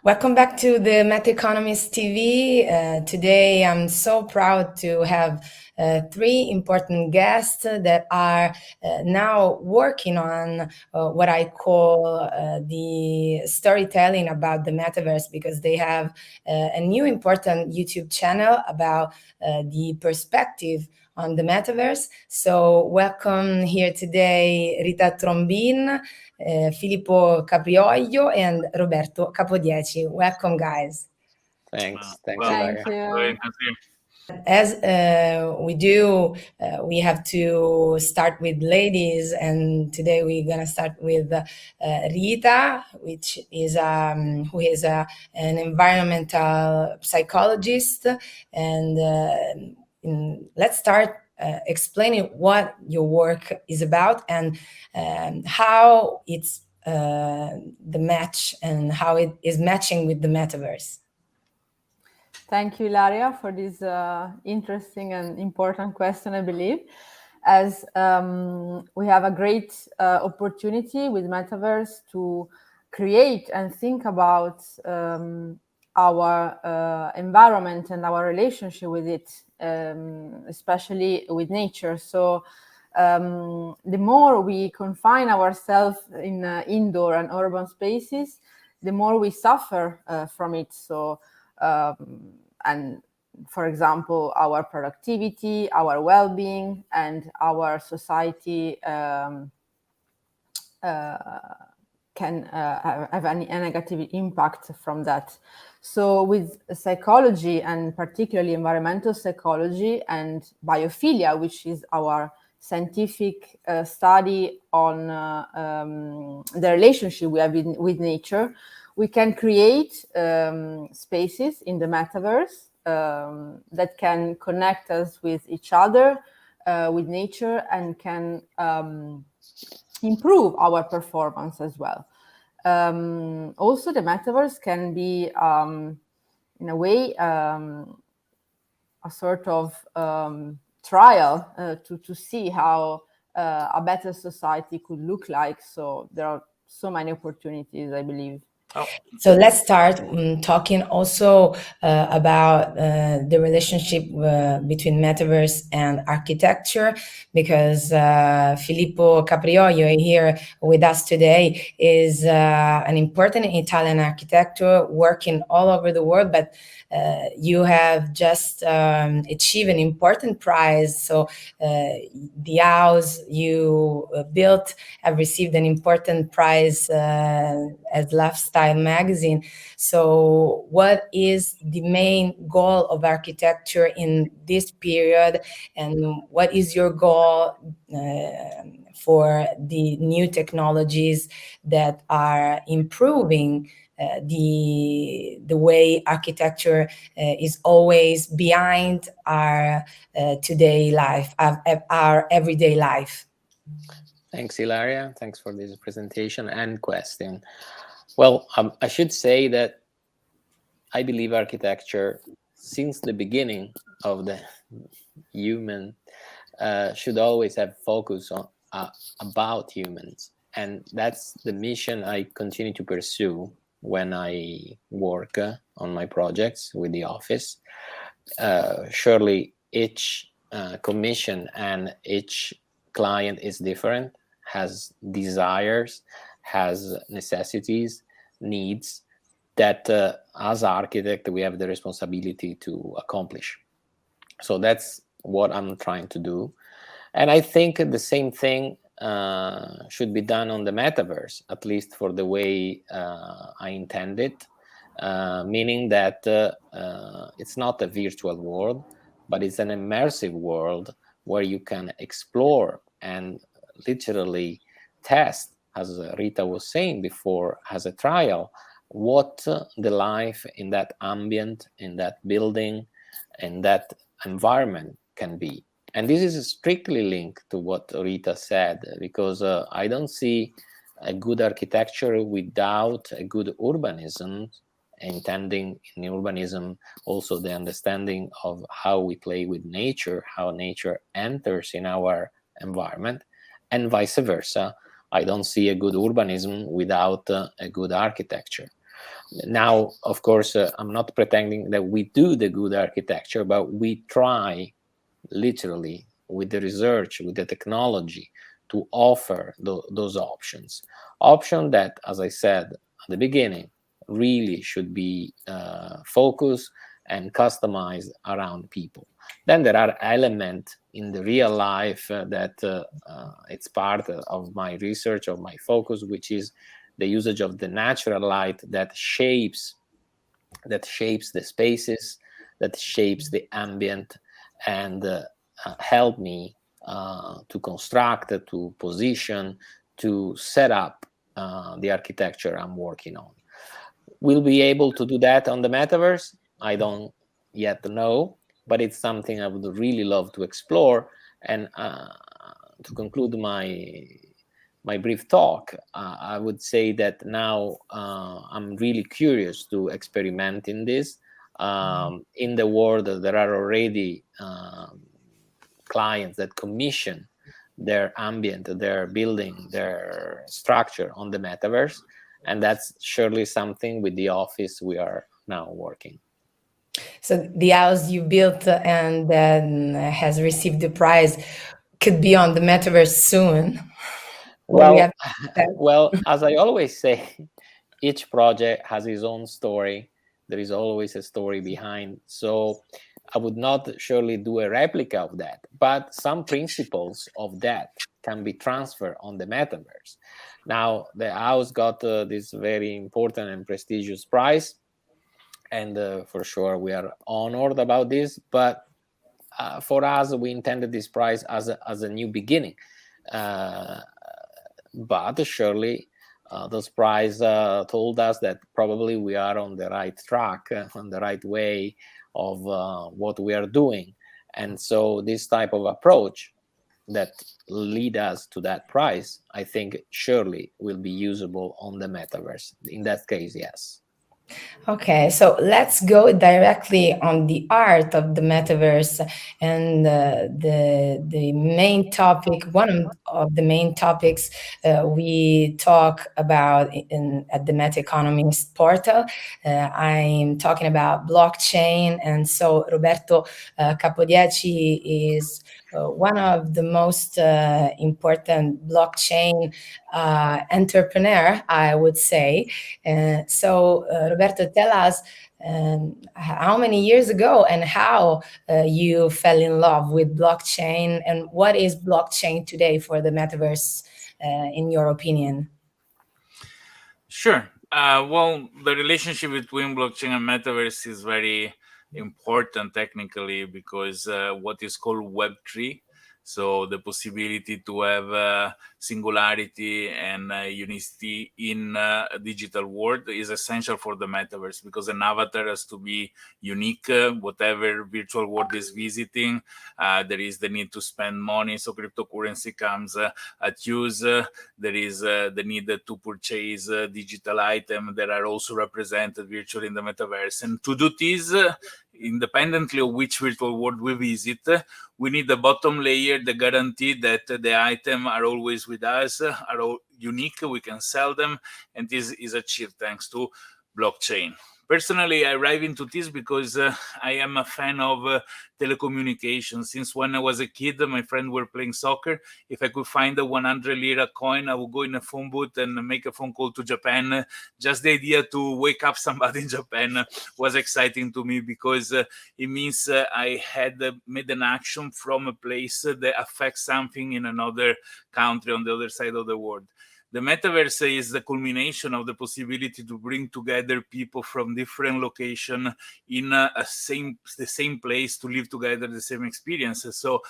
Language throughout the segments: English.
Welcome back to the Met Economist TV. Today I'm so proud to have three important guests that are now working on what I call the storytelling about the metaverse, because they have a new important YouTube channel about the perspective on the metaverse. So welcome here today Rita Trombin, Filippo Caprioglio, and Roberto Capodieci. Welcome, guys. Thanks, Thank Ilaria. you. As we do, we have to start with ladies, and today we're gonna start with Rita, which is who is an environmental psychologist, and let's start explaining what your work is about and how it's the match and how it is matching with the metaverse. Thank you, Ilaria, for this interesting and important question, I believe. As we have a great opportunity with Metaverse to create and think about our environment and our relationship with it, especially with nature. So the more we confine ourselves in indoor and urban spaces, the more we suffer from it. So and for example, our productivity, our well-being, and our society can have a negative impact from that. So with psychology, and particularly environmental psychology and biophilia, which is our scientific study on the relationship we have with nature, we can create spaces in the metaverse that can connect us with each other, with nature, and can improve our performance as well. Also, the metaverse can be, in a way, a sort of trial to see how a better society could look like. So there are so many opportunities, I believe. So let's start talking also about the relationship between metaverse and architecture, because Filippo Caprioglio here with us today is an important Italian architect working all over the world, but you have just achieved an important prize. So the house you built have received an important prize as Lifestyle magazine. So what is the main goal of architecture in this period, and what is your goal for the new technologies that are improving the way architecture is always behind our today life, our everyday life? Thanks, Ilaria. Thanks for this presentation and question. Well, I should say that I believe architecture, since the beginning of the human, should always have focus on about humans, and that's the mission I continue to pursue when I work on my projects with the office. Surely each commission and each client is different, has desires, has necessities, needs that as architect we have the responsibility to accomplish. So that's what I'm trying to do, and I think the same thing should be done on the metaverse, at least for the way I intend it, meaning that it's not a virtual world, but it's an immersive world where you can explore and literally test, as Rita was saying before, as a trial, what the life in that ambient, in that building, in that environment can be. And this is strictly linked to what Rita said, because I don't see a good architecture without a good urbanism, intending in urbanism also the understanding of how we play with nature, how nature enters in our environment, and vice versa. I don't see a good urbanism without a good architecture. Now, of course, I'm not pretending that we do the good architecture, but we try literally with the research, with the technology, to offer those options. Option that, as I said at the beginning, really should be focused and customized around people. Then there are elements in the real life that it's part of my research, of my focus, which is the usage of the natural light that shapes the spaces, that shapes the ambient, and help me to construct, to position, to set up the architecture I'm working on. We'll be able to do that on the metaverse? I don't yet know, but it's something I would really love to explore. And to conclude my brief talk, I would say that now I'm really curious to experiment in this. In the world, there are already clients that commission their ambient, their building, their structure on the metaverse. And that's surely something with the office we are now working. So the house you built and then has received the prize could be on the metaverse soon. Well, well, as I always say, each project has its own story. There is always a story behind. So I would not surely do a replica of that, but some principles of that can be transferred on the metaverse. Now, the house got this very important and prestigious prize, and for sure we are honored about this. But for us, we intended this prize as a new beginning. But surely those prize told us that probably we are on the right track, on the right way of what we are doing. And so this type of approach that lead us to that prize, I think surely will be usable on the metaverse. In that case, yes. Okay, so let's go directly on the art of the metaverse and the main topic. One of the main topics we talk about at the Meta Economist portal. I'm talking about blockchain, and so Roberto Capodieci is one of the most important blockchain entrepreneur, I would say. So, Roberto, tell us how many years ago and how you fell in love with blockchain, and what is blockchain today for the metaverse, in your opinion? Sure. Well, the relationship between blockchain and metaverse is very important technically because what is called Web3, so the possibility to have singularity and unicity in a digital world is essential for the metaverse, because an avatar has to be unique. Whatever virtual world is visiting, there is the need to spend money, so cryptocurrency comes at use. There is the need to purchase digital items that are also represented virtually in the metaverse. And to do this, independently of which virtual world we visit, we need the bottom layer, the guarantee that the items are always with us, are all unique, we can sell them, and this is achieved thanks to blockchain. Personally, I arrived into this because I am a fan of telecommunications. Since when I was a kid, my friends were playing soccer. If I could find a 100 lira coin, I would go in a phone booth and make a phone call to Japan. Just the idea to wake up somebody in Japan was exciting to me, because it means I had made an action from a place that affects something in another country on the other side of the world. The metaverse is the culmination of the possibility to bring together people from different locations in the same place to live together the same experiences. So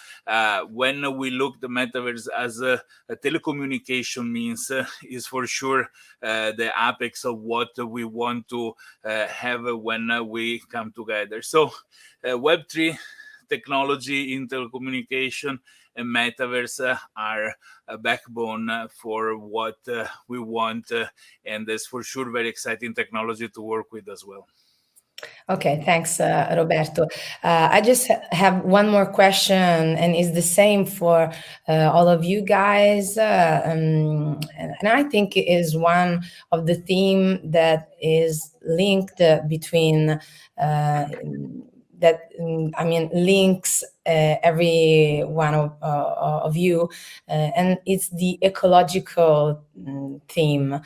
when we look the metaverse as a telecommunication means, is for sure the apex of what we want to have when we come together. So Web3 technology in telecommunication and metaverse are a backbone for what we want, and there's for sure very exciting technology to work with as well. Okay, thanks, Roberto. I just have one more question, and it's the same for all of you guys. And I think it is one of the theme that is linked between links every one of you, and it's the ecological theme.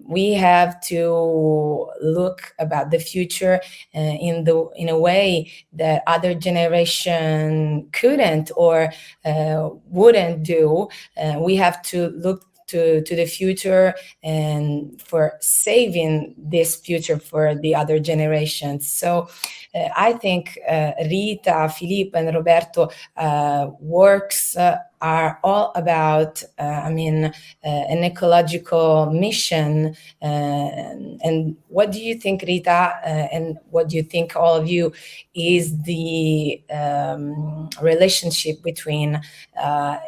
We have to look about the future in a way that other generation couldn't or wouldn't do. We have to look to the future and for saving this future for the other generations. So I think Rita, Filippo, and Roberto works are all about, an ecological mission. And what do you think, Rita, and what do you think, all of you, is the relationship between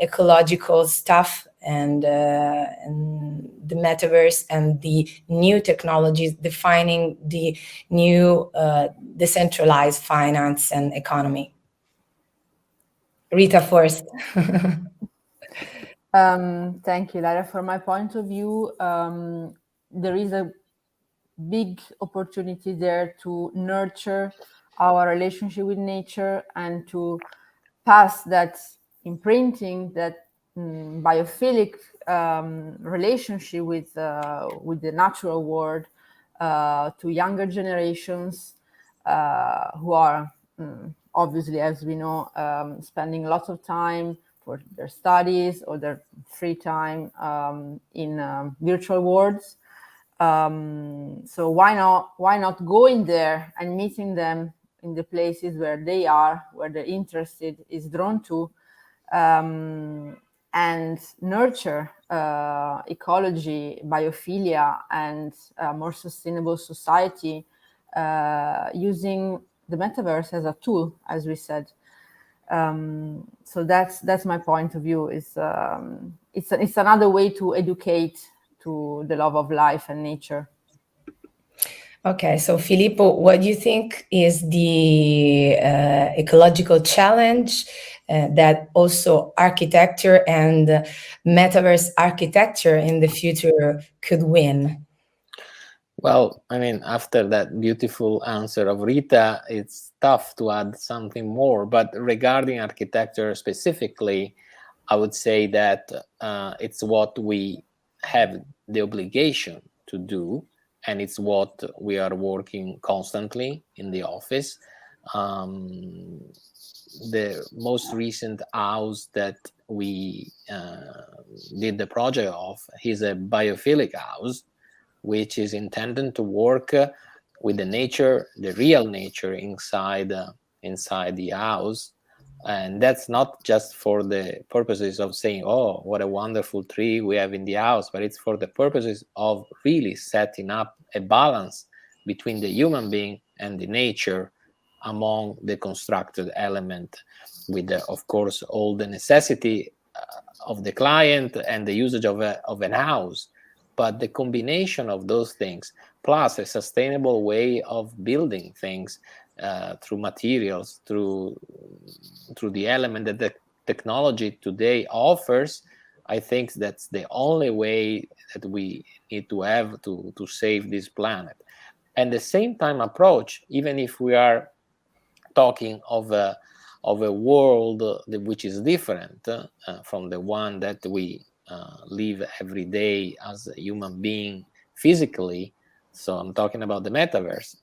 ecological stuff and the metaverse and the new technologies defining the new decentralized finance and economy? Rita first. Thank you, Lara. From my point of view, there is a big opportunity there to nurture our relationship with nature and to pass that imprinting, that biophilic relationship with the natural world to younger generations who are obviously, as we know, spending lots of time for their studies or their free time in virtual worlds. So why not going there and meeting them in the places where they are, where they're interested, is drawn to, and nurture ecology, biophilia, and a more sustainable society using the metaverse as a tool, as we said. So that's my point of view. It's another way to educate to the love of life and nature. Okay, so Filippo, what do you think is the ecological challenge that also architecture and metaverse architecture in the future could win? Well, after that beautiful answer of Rita, it's tough to add something more. But regarding architecture specifically, I would say that it's what we have the obligation to do, and it's what we are working constantly in the office. The most recent house that we did the project of is a biophilic house, which is intended to work with the nature, the real nature inside the house. And that's not just for the purposes of saying, oh, what a wonderful tree we have in the house, but it's for the purposes of really setting up a balance between the human being and the nature among the constructed element, with, of course, all the necessity of the client and the usage of an house. But the combination of those things, plus a sustainable way of building things through materials, through the element that the technology today offers, I think that's the only way that we need to have to save this planet. And the same time approach, even if we are talking of a world which is different from the one that we live every day as a human being physically. So I'm talking about the metaverse,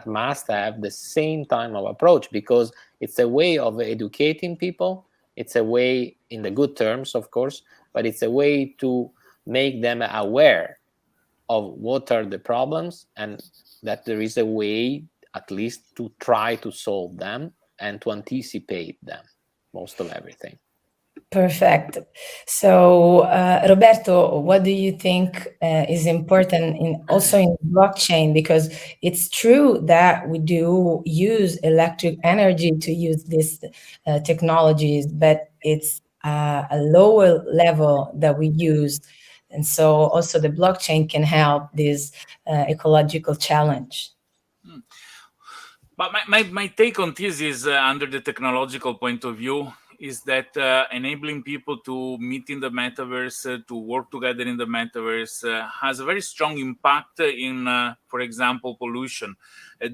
must have the same time of approach, because it's a way of educating people. It's a way, in the good terms, of course, but it's a way to make them aware of what are the problems, and that there is a way at least to try to solve them and to anticipate them, most of everything. Perfect. So, Roberto, what do you think is important also in blockchain? Because it's true that we do use electric energy to use these technologies, but it's a lower level that we use. And so also the blockchain can help this ecological challenge. But my take on this is, under the technological point of view, is that enabling people to meet in the metaverse, to work together in the metaverse, has a very strong impact in, for example, pollution.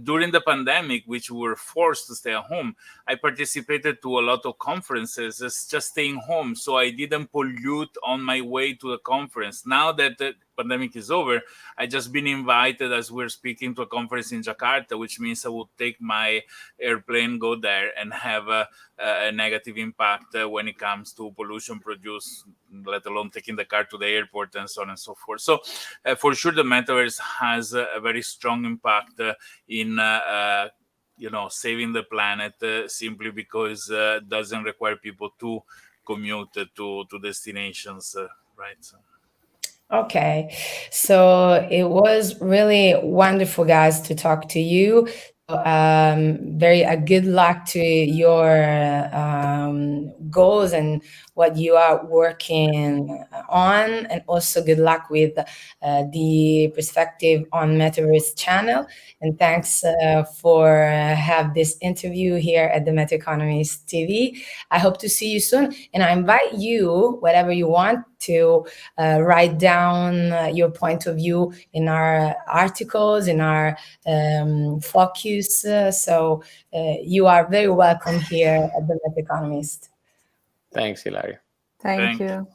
During the pandemic, which we were forced to stay at home, I participated to a lot of conferences, just staying home, so I didn't pollute on my way to the conference. Now that the pandemic is over, I just been invited, as we're speaking, to a conference in Jakarta, which means I will take my airplane, go there, and have a negative impact when it comes to pollution produced, let alone taking the car to the airport and so on and so forth. So for sure, the metaverse has a very strong impact in saving the planet, simply because it doesn't require people to commute to destinations, right? So. Okay, so it was really wonderful, guys, to talk to you. Very good luck to your goals and what you are working on, and also good luck with the perspective on Metaverse channel. And thanks for have this interview here at the Meta Economist TV. I hope to see you soon, and I invite you, whatever you want, to write down your point of view in our articles, in our focus. So you are very welcome here at the Meta Economist. Thanks, Hilaria. Thank you.